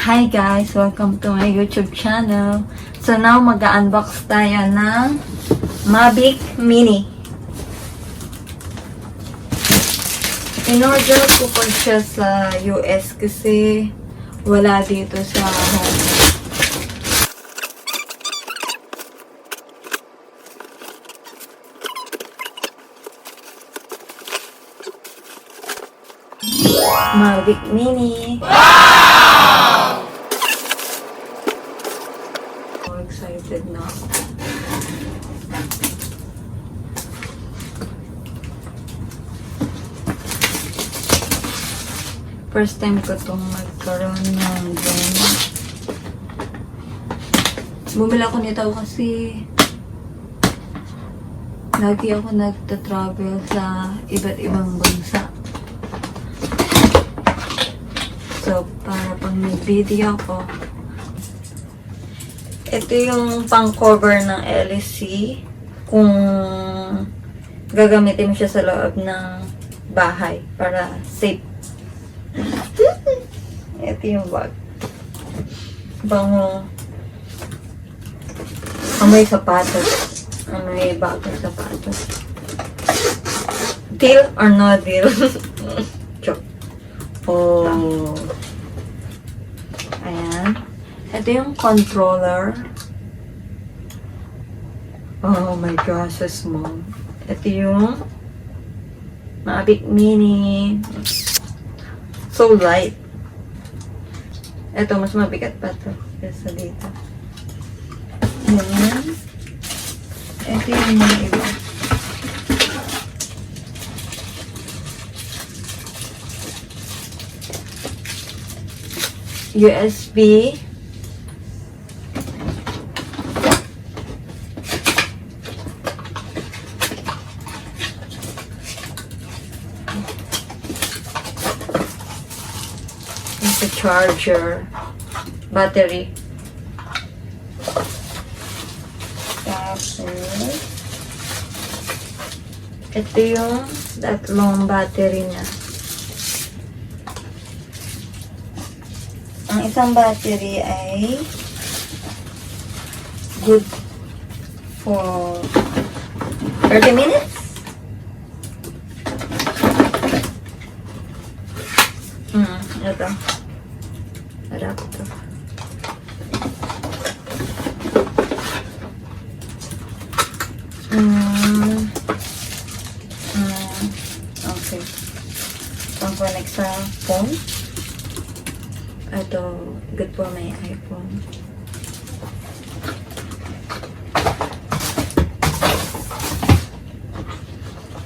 Hi guys! Welcome to my YouTube channel. So now mag-unbox tayo ng Mavic Mini. In-order ko pa siya sa US kasi wala dito sa home. Mavic Mini. So excited na ako. First time ko itong magkaroon ng drone. Bumili ako nito kasi lagi ako nagta-travel sa iba't ibang bansa. So, para pag may video ko, ito yung pang-cover ng LSC kung gagamitin mo siya sa loob ng bahay para safe. Ito yung bag. Bango. Amoy sapatos. Amoy bagong sapatos. Deal or no deal? Joke. Oh. Ayan. Ito yung controller. Oh my gosh, so small. Ito yung Mavic Mini. So light. Ito, mas mabigat pa ito kaysa dito. Ayan. Ito yung mga iba. USB. It's a charger. Battery. Tapos, ito yung tatlong battery niya. Ang isang battery ay good for 30 minutes. Ito. Adapter. Okay. Pang-connect sa phone. Ito, good for my iPhone.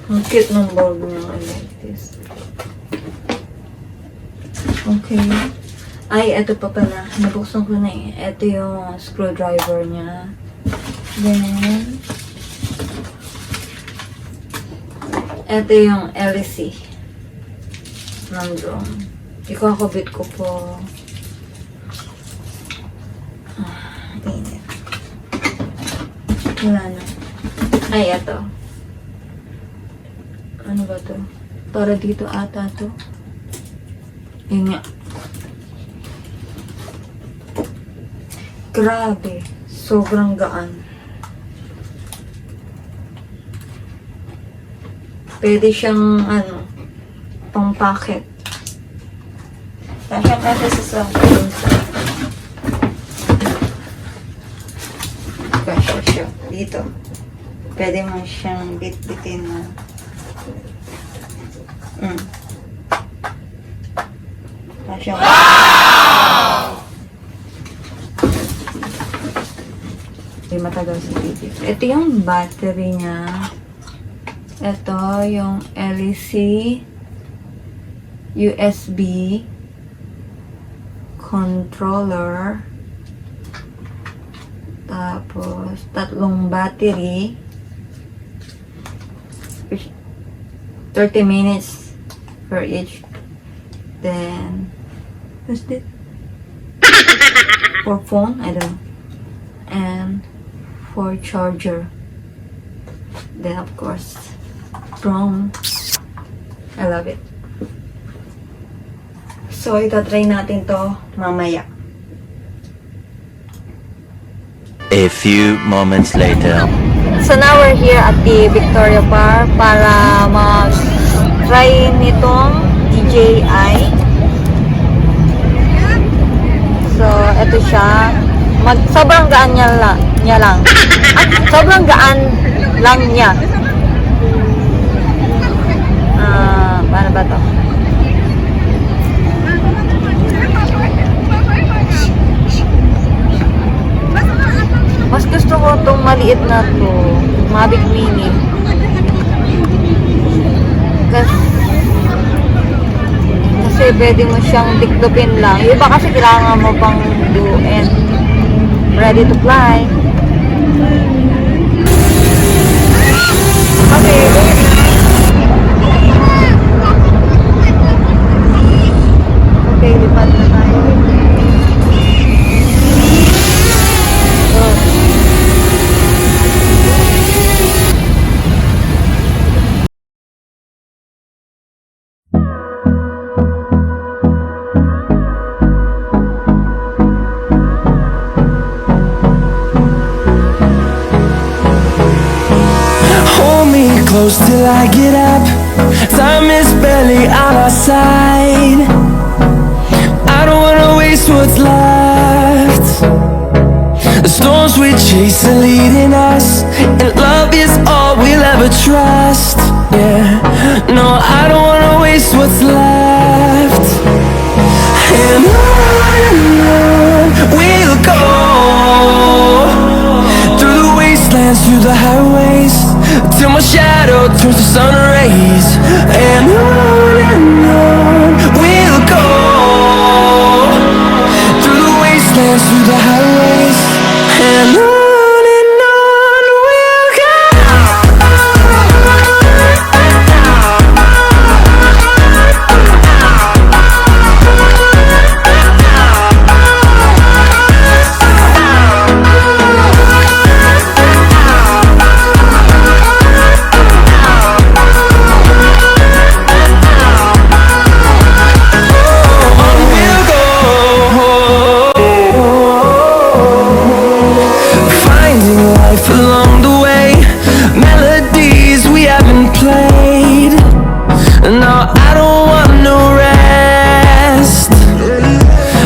Ang cute ng bulb niya. I like this. Okay. Ay, ito pa pala. Nabuksan ko na eh. Ito yung screwdriver niya. Then, ito yung LC ng drone. Ikakabit ko po. Init. Wala na. Ay, ito. Ano ba to? Para dito ata to. Yun nga. Grabe. Sobrang gaan. Pwede siyang, pang pocket. Kasya kasi sa kasya siya. Dito. Pwede mo siyang bit-bitin na. Kasya. Wow! Hindi matagal sa video. Ito yung battery niya. Ito yung LEC USB controller, tapos tatlong battery, 30 minutes for each, then what's this? For phone, I don't know, and for charger, then of course drone. I love it. So, itatry natin to mamaya. A few moments later. So now we're here at the Victoria Park para mag-try nitong DJI. So, ito siya. Sobrang gaan niya lang. Sobrang gaan lang niya. Paano ba to? Mas gusto ko itong maliit na to, Mavic Mini. Kasi pwede mo siyang tiklopin lang. Yung iba kasi kailangan mo pang do and ready to fly. Okay. Okay, lipat na tayo. Close till I get up. Time is barely on our side. I don't wanna waste what's left. The storms we chase are leading us, and love is all we'll ever trust. Yeah, no, I don't wanna waste what's left. And on we'll go, through the wastelands, through the highways, till my shadow turns to sun rays. And on we'll go, through the wastelands, through the highways. And on we'll go. Along the way, melodies we haven't played. No, I don't want no rest.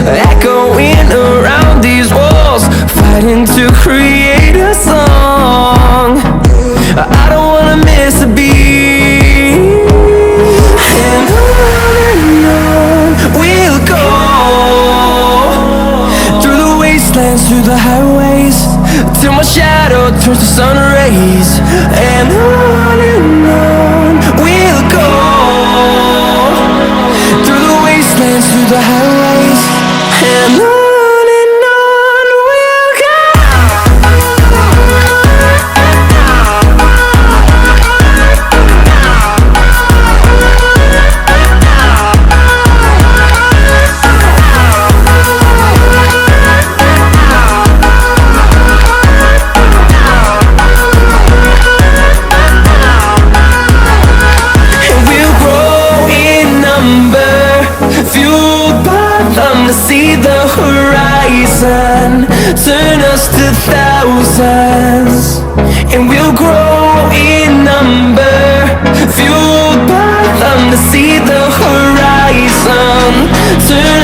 Echoing around these walls, fighting to create a song. I don't wanna miss a beat. And on we'll go, through the wastelands, through the highways, till my shadow turns to sun rays. And on we'll go, through the wastelands, through the highways. And on we'll go. See the horizon turn us to thousands, and we'll grow in number, fueled by them to see the horizon turn